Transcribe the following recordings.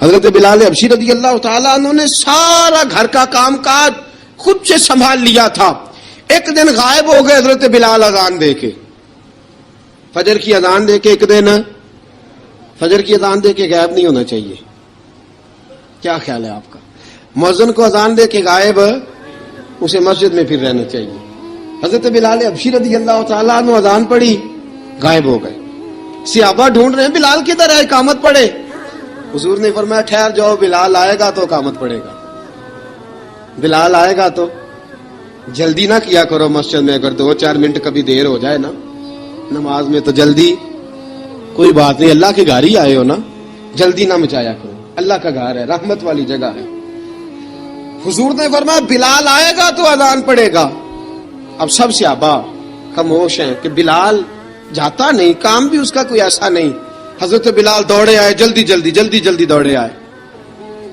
حضرت بلال حبشی رضی اللہ تعالیٰ عنہ نے سارا گھر کا کام کاج خود سے سنبھال لیا تھا. ایک دن غائب ہو گئے حضرت بلال اذان دے کے, فجر کی اذان دے کے. ایک دن فجر کی اذان دے کے غائب نہیں ہونا چاہیے. کیا خیال ہے آپ کا؟ مؤذن کو اذان دے کے غائب اسے مسجد میں پھر رہنا چاہیے. حضرت بلال حبشی رضی اللہ تعالیٰ عنہ اذان پڑھی, غائب ہو گئے. صحابہ ڈھونڈ رہے ہیں بلال کدھر ہے, اقامت پڑھے. حضور نے فرمایا ٹھہر جاؤ, بلال آئے گا تو اقامت پڑھے گا. بلال آئے گا تو جلدی نہ کیا کرو مسجد میں. اگر 2-4 منٹ کبھی دیر ہو جائے نا نماز میں تو جلدی کوئی بات نہیں, اللہ کے گھر ہی آئے ہو نا, جلدی نہ مچایا کرو. اللہ کا گھر ہے, رحمت والی جگہ ہے. حضور نے فرمایا بلال آئے گا تو اذان پڑھے گا. اب سب صحابہ خاموش ہیں کہ بلال جاتا نہیں, کام بھی اس کا کوئی ایسا نہیں. حضرت بلال دوڑے آئے, جلدی دوڑے آئے.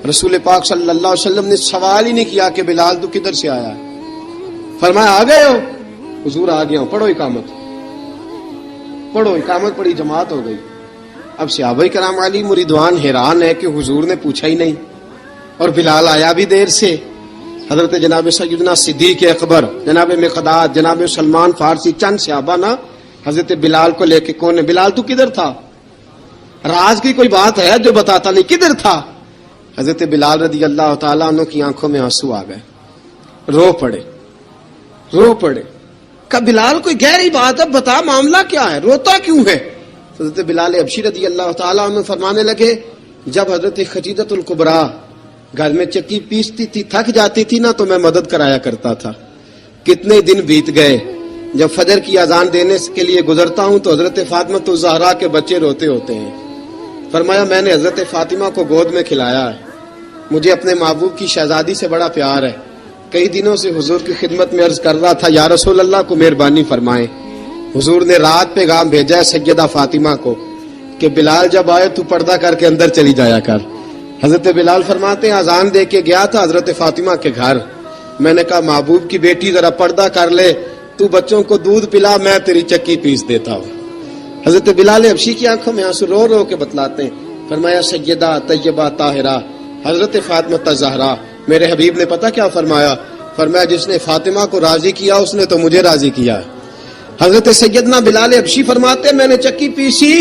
رسول پاک صلی اللہ علیہ وسلم نے سوال ہی نہیں کیا کہ بلال تو کدھر سے آیا ہے. فرمایا آ گئے ہو؟ حضور آ گیا ہوں. پڑھو اقامت پڑھی, جماعت ہو گئی. اب صحابہ کرام علیہم رضوان حیران ہے کہ حضور نے پوچھا ہی نہیں اور بلال آیا بھی دیر سے. حضرت جناب سیدنا صدیق اکبر, جناب مقداد, جناب سلمان فارسی, چند صحابہ نا حضرت بلال کو لے کے, کون ہے بلال تو کدھر تھا؟ راز کی کوئی بات ہے جو بتاتا نہیں, کدھر تھا؟ حضرت بلال رضی اللہ تعالیٰ عنہ کی آنکھوں میں آنسو آ گئے, رو پڑے. کہ بلال کوئی گہری بات ہے, بتا معاملہ کیا ہے, روتا کیوں ہے؟ حضرت بلال حبشی رضی اللہ تعالیٰ عنہ فرمانے لگے جب حضرت خدیجہ الکبریٰ گھر میں چکی پیستی تھی, تھک جاتی تھی نا تو میں مدد کرایا کرتا تھا. کتنے دن بیت گئے, جب فجر کی اذان دینے کے لیے گزرتا ہوں تو حضرت فاطمہ الزہرا کے بچے روتے ہوتے ہیں. فرمایا میں نے حضرت فاطمہ کو گود میں کھلایا ہے, مجھے اپنے محبوب کی شہزادی سے بڑا پیار ہے. کئی دنوں سے حضور کی خدمت میں عرض کر رہا تھا یا رسول اللہ کو مہربانی فرمائیں. حضور نے رات پیغام بھیجا ہے سیدہ فاطمہ کو کہ بلال جب آئے تو پردہ کر کے اندر چلی جایا کر. حضرت بلال فرماتے ہیں اذان دے کے گیا تھا حضرت فاطمہ کے گھر, میں نے کہا محبوب کی بیٹی ذرا پردہ کر لے, تو بچوں کو دودھ پلا, میں تیری چکی پیس دیتا ہوں. حضرت بلال حبشی کی آنکھوں میں آنسو رو کے بتلاتے ہیں. فرمایا سیدہ طیبہ طاہرہ حضرت فاطمہ الزہرا, میرے حبیب نے پتہ کیا فرمایا؟ فرمایا جس نے فاطمہ کو راضی کیا اس نے تو مجھے راضی کیا. حضرت سیدنا بلال حبشی فرماتے میں نے چکی پیسی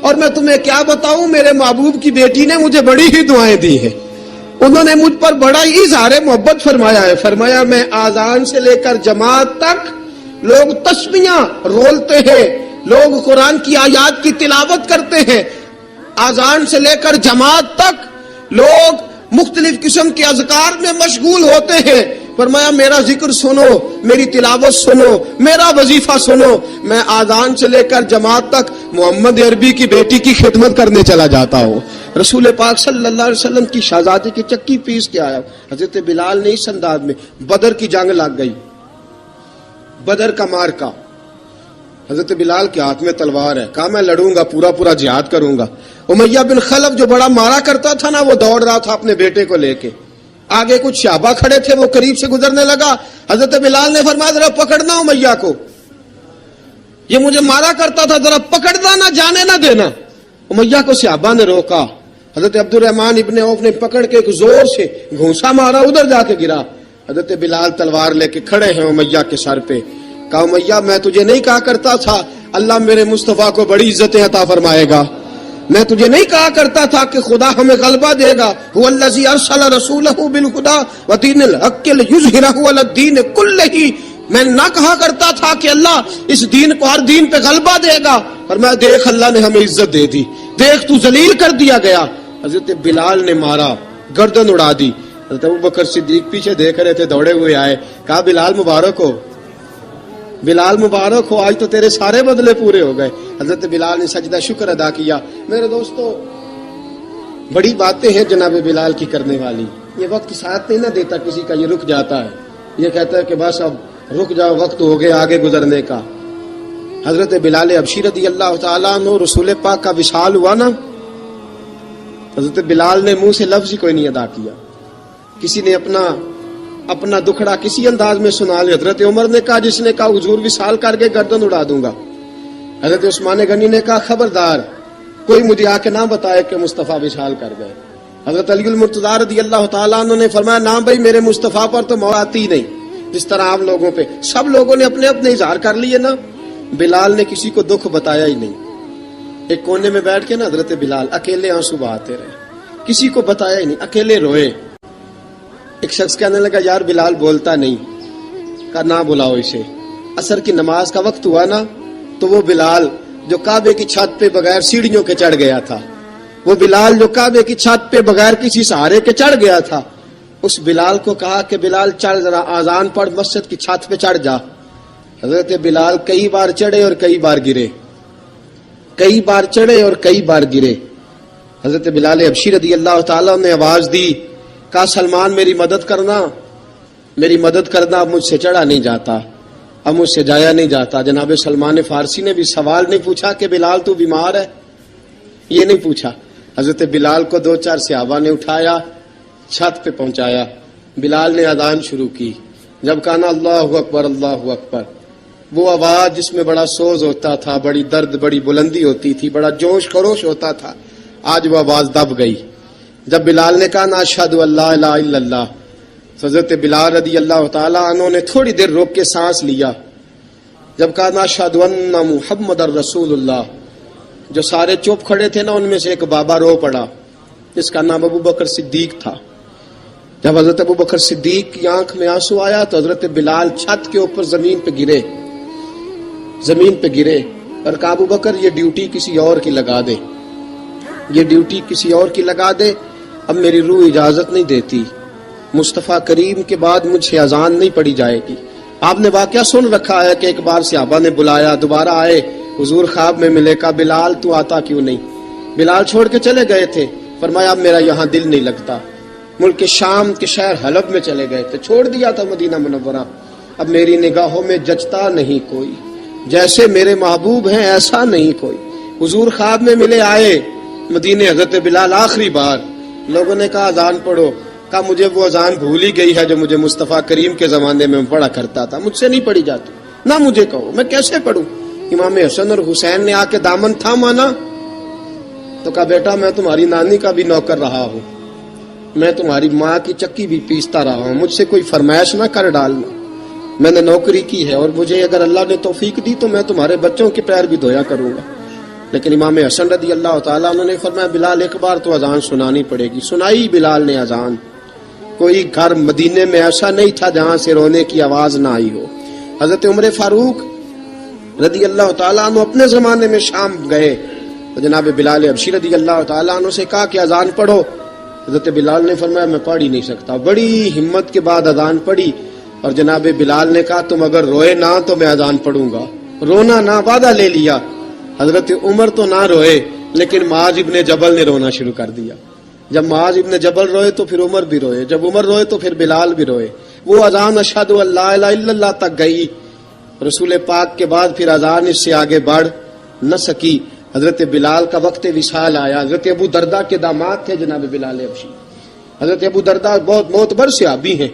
اور میں تمہیں کیا بتاؤں, میرے محبوب کی بیٹی نے مجھے بڑی ہی دعائیں دی ہیں, انہوں نے مجھ پر بڑا ہی اظہار محبت فرمایا ہے. فرمایا میں آذان سے لے کر جماعت تک لوگ تسبیحاں رولتے ہیں, لوگ قرآن کی آیات کی تلاوت کرتے ہیں. آذان سے لے کر جماعت تک لوگ مختلف قسم کے اذکار میں مشغول ہوتے ہیں. فرمایا میرا ذکر سنو, میری تلاوت سنو, میرا وظیفہ سنو. میں آذان سے لے کر جماعت تک محمد عربی کی بیٹی کی خدمت کرنے چلا جاتا ہوں. رسول پاک صلی اللہ علیہ وسلم کی شہزادی کی چکی پیس کے آیا. حضرت بلال نے اس انداز میں, بدر کی جنگ لگ گئی, بدر کا مارکا, حضرت بلال کے ہاتھ میں تلوار ہے, کہا میں لڑوں گا, پورا جہاد کروں گا. امیہ بن خلف جو بڑا مارا کرتا تھا نا وہ دوڑ رہا تھا اپنے بیٹے کو لے کے, آگے کچھ صحابہ کھڑے تھے, وہ قریب سے گزرنے لگا. حضرت بلال نے فرمایا ذرا پکڑنا امیہ کو, یہ مجھے مارا کرتا تھا, ذرا پکڑنا, نہ جانے نہ دینا. امیہ کو صحابہ نے روکا. حضرت عبد الرحمن ابن عوف نے پکڑ کے ایک زور سے گھونسا مارا, ادھر جا کے گرا. حضرت بلال تلوار لے کے کھڑے ہیں امیہ کے سر پہ. کہا امیہ میں تجھے نہیں کہا کرتا تھا اللہ میرے مصطفیٰ کو بڑی عزتیں عطا فرمائے گا؟ میں تجھے نہیں کہا کرتا تھا کہ خدا ہمیں غلبہ دے گا؟ هو الذی ارسل رسولہ بالہدی ودین الحق لیظہرہ علی الدین کلہ. میں نہ کہا کرتا تھا کہ اللہ اس دین کو ہر دین پہ غلبہ دے گا, اور میں دیکھ اللہ نے ہمیں عزت دے دی, دیکھ تو ذلیل کر دیا گیا. حضرت بلال نے مارا, گردن اڑا دی. حضرت ابوبکر صدیق پیچھے دیکھ رہے تھے, دوڑے ہوئے آئے, کہا بلال مبارک ہو, بلال مبارک ہو, آج تو تیرے سارے بدلے پورے ہو گئے. حضرت بلال نے سجدہ شکر ادا کیا. میرے دوستو بڑی باتیں ہیں جناب بلال کی کرنے والی. یہ وقت ساتھ نہیں نہ دیتا کسی کا, یہ رک جاتا ہے, یہ کہتا ہے کہ بس اب رک جاؤ, وقت ہو گیا آگے گزرنے کا. حضرت بلال حبشی رضی اللہ تعالیٰ عنہ رسول پاک کا وصال ہوا نا, حضرت بلال نے منہ سے لفظ ہی کوئی نہیں ادا کیا. کسی نے اپنا دکھڑا کسی انداز میں سنا لیا. حضرت عمر نے کہا, جس نے کہا حضور وصال کر کے گردن اڑا دوں گا. حضرت عثمان غنی نے کہا خبردار کوئی مجھے آ کے نہ بتائے کہ مصطفیٰ وصال کر گئے. حضرت علی المرتضیٰ رضی اللہ تعالیٰ عنہ نے فرمایا نہ بھائی میرے مصطفیٰ پر تو موت آتی ہی نہیں، جس طرح آپ لوگوں پہ سب لوگوں نے اپنے اپنے اظہار کر لیے نا، بلال نے کسی کو دکھ بتایا ہی نہیں۔ ایک کونے میں بیٹھ کے نا حضرت بلال اکیلے آنسو بہاتے رہے، کسی کو بتایا ہی نہیں، اکیلے روئے۔ ایک شخص کہنے لگا یار بلال بولتا نہیں، کہا نہ بلاؤ اسے۔ عصر کی نماز کا وقت ہوا نا تو وہ بلال جو کعبے کی چھت پہ بغیر سیڑھیوں کے چڑھ گیا تھا، وہ بلال جو کعبے کی چھت پہ بغیر کسی سہارے کے چڑھ گیا تھا، اس بلال کو کہا کہ بلال چڑھ ذرا، آذان پڑھ، مسجد کی چھت پہ چڑھ جا۔ حضرت بلال کئی بار چڑھے اور کئی بار گرے، کئی بار چڑھے اور کئی بار گرے۔ حضرت بلال حبشی رضی اللہ تعالیٰ نے آواز دی، کہا سلمان میری مدد کرنا، میری مدد کرنا، اب مجھ سے چڑھا نہیں جاتا، اب مجھ سے جایا نہیں جاتا۔ جناب سلمان فارسی نے بھی سوال نہیں پوچھا کہ بلال تو بیمار ہے، یہ نہیں پوچھا۔ حضرت بلال کو دو چار صحابہ نے اٹھایا، چھت پہ پہنچایا، بلال نے اذان شروع کی۔ جب کہا اللہ اکبر اللہ اکبر، وہ آواز جس میں بڑا سوز ہوتا تھا، بڑی درد، بڑی بلندی ہوتی تھی، بڑا جوش خروش ہوتا تھا، آج وہ آواز دب گئی۔ جب بلال نے کہا اشہد ان لا الہ الا اللہ، حضرت بلال رضی اللہ تعالیٰ عنہ نے تھوڑی دیر روک کے سانس لیا۔ جب کہا اشہد ان محمد الرسول اللہ، جو سارے چپ کھڑے تھے نا ان میں سے ایک بابا رو پڑا جس کا نام ابو بکر صدیق تھا۔ جب حضرت ابو بکر صدیق کی آنکھ میں آنسو آیا تو حضرت بلال چھت کے اوپر زمین پہ گرے، زمین پہ گرے اور کہا ابو بکر یہ ڈیوٹی کسی اور کی لگا دے، یہ ڈیوٹی کسی اور کی لگا دے، اب میری روح اجازت نہیں دیتی، مصطفیٰ کریم کے بعد مجھے اذان نہیں پڑھی جائے گی۔ آپ نے واقعہ سن رکھا ہے کہ ایک بار صحابہ نے بلایا، دوبارہ آئے، حضور خواب میں ملے، کہا بلال تو آتا کیوں نہیں؟ بلال چھوڑ کے چلے گئے تھے، فرمایا اب میرا یہاں دل نہیں لگتا۔ ملک شام کے شہر حلب میں چلے گئے تھے، چھوڑ دیا تھا مدینہ منورہ، اب میری نگاہوں میں جچتا نہیں کوئی، جیسے میرے محبوب ہیں ایسا نہیں کوئی۔ حضور خواب میں ملے، آئے مدینے، حضرت بلال آخری بار، لوگوں نے کہا اذان پڑھو، کہا مجھے وہ اذان بھول ہی گئی ہے جو مجھے مصطفیٰ کریم کے زمانے میں پڑھا کرتا تھا، مجھ سے نہیں پڑھی جاتی، نہ مجھے کہو، میں کیسے پڑھوں؟ امام حسن اور حسین نے آ کے دامن تھاما نا تو کہا بیٹا میں تمہاری نانی کا بھی نوکر رہا ہوں، میں تمہاری ماں کی چکی بھی پیستا رہا ہوں، مجھ سے کوئی فرمائش نہ کر ڈالنا، میں نے نوکری کی ہے اور مجھے اگر اللہ نے توفیق دی تو میں تمہارے بچوں کے پیر بھی دھویا کروں گا۔ لیکن امام حسن رضی اللہ تعالیٰ عنہ نے فرمایا بلال ایک بار تو اذان سنانی پڑے گی۔ سنائی بلال نے اذان۔ کوئی گھر مدینے میں ایسا نہیں تھا جہاں سے رونے کی آواز نہ آئی ہو۔ حضرت عمر فاروق رضی اللہ تعالیٰ عنہ اپنے زمانے میں شام گئے تو جناب بلال حبشی رضی اللہ تعالیٰ عنہ سے کہا کہ اذان پڑھو۔ حضرت بلال نے فرمایا میں پڑھ ہی نہیں سکتا، بڑی ہمت کے بعد اذان پڑھی اور جناب بلال نے کہا تم اگر روئے نہ تو میں اذان پڑھوں گا، رونا نہ، وعدہ لے لیا۔ حضرت عمر تو نہ روئے لیکن معاذ ابن جبل نے رونا شروع کر دیا۔ جب معاذ ابن جبل روئے تو پھر عمر بھی روئے، جب عمر روئے تو پھر بلال بھی روئے۔ وہ اذان اشہد ان لا الہ الا اللہ تک گئی، رسول پاک کے بعد پھر اذان اس سے آگے بڑھ نہ سکی۔ حضرت بلال کا وقت وصال آیا۔ حضرت ابو درداء کے داماد تھے جناب بلال حبشی۔ حضرت ابو درداء بہت معتبر صحابی ہیں،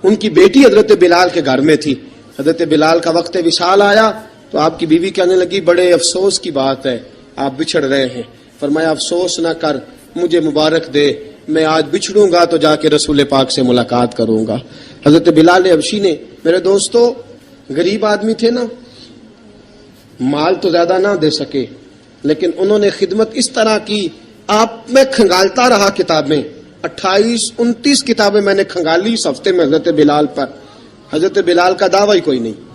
ان کی بیٹی حضرت بلال کے گھر میں تھی۔ حضرت بلال کا وقت وصال آیا تو آپ کی بیوی کہنے لگی بڑے افسوس کی بات ہے، آپ بچھڑ رہے ہیں۔ فرمایا افسوس نہ کر، مجھے مبارک دے، میں آج بچھڑوں گا تو جا کے رسول پاک سے ملاقات کروں گا۔ حضرت بلال حبشی نے، میرے دوستو، غریب آدمی تھے نا، مال تو زیادہ نہ دے سکے لیکن انہوں نے خدمت اس طرح کی، آپ میں کھنگالتا رہا کتابیں، 28-29 کتابیں میں نے کھنگالی اس ہفتے میں حضرت بلال پر۔ حضرت بلال کا دعویٰ ہی کوئی نہیں،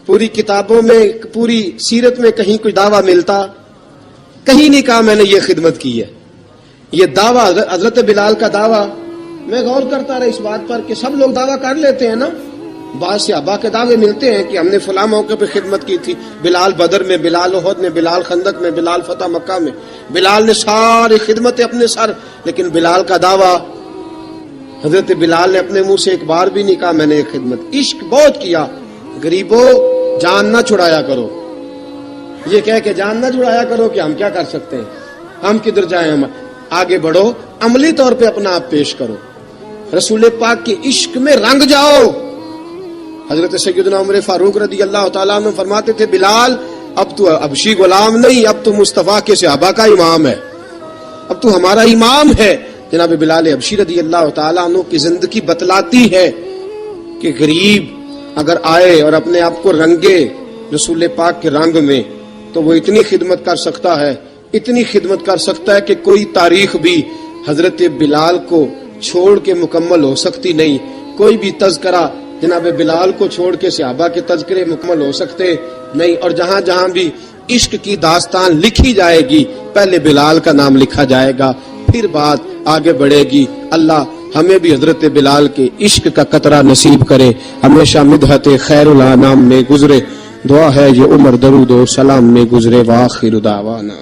پوری کتابوں میں، پوری سیرت میں کہیں کوئی دعویٰ ملتا؟ کہیں نہیں کہا میں نے یہ خدمت کی ہے۔ یہ دعویٰ حضرت بلال کا دعویٰ، میں غور کرتا رہا اس بات پر کہ سب لوگ دعویٰ کر لیتے ہیں نا، بعض صحابہ کے دعوے ملتے ہیں کہ ہم نے فلاں موقع پہ خدمت کی تھی، بلال بدر میں، بلال احد میں، بلال خندق میں، بلال فتح مکہ میں، بلال نے ساری خدمتیں اپنے سر، لیکن بلال کا دعویٰ حضرت بلال نے اپنے منہ سے ایک بار بھی نہیں کہا میں نے یہ خدمت۔ عشق بہت کیا، غریبوں جان نہ چھڑایا کرو، یہ کہہ کے جان نہ چھڑایا کرو کہ ہم کیا کر سکتے ہیں، ہم کدھر جائیں، ہم آگے بڑھو، عملی طور پہ اپنا آپ پیش کرو، رسول پاک کے عشق میں رنگ جاؤ۔ حضرت سیدنا عمر فاروق رضی اللہ تعالیٰ عنہ فرماتے تھے بلال اب تو حبشی غلام نہیں، اب تو مصطفیٰ کے صحابہ کا امام ہے، اب تو ہمارا امام ہے. جناب بلال حبشی رضی اللہ تعالیٰ عنہ کی زندگی بتلاتی ہے کہ غریب اگر آئے اور اپنے آپ کو رنگے رسول پاک کے رنگ میں تو وہ اتنی خدمت کر سکتا ہے، اتنی خدمت کر سکتا ہے کہ کوئی تاریخ بھی حضرت بلال کو چھوڑ کے مکمل ہو سکتی نہیں. کوئی بھی تذکرہ جناب بلال کو چھوڑ کے صحابہ کے تذکرے مکمل ہو سکتے نہیں. اور جہاں جہاں بھی عشق کی داستان لکھی جائے گی پہلے بلال کا نام لکھا جائے گا، پھر بات آگے بڑھے گی. اللہ ہمیں بھی حضرت بلال کے عشق کا قطرہ نصیب کرے، ہمیشہ مدحت خیر الانام میں گزرے. دعا ہے یہ عمر درود و سلام میں گزرے. وآخر دعوانا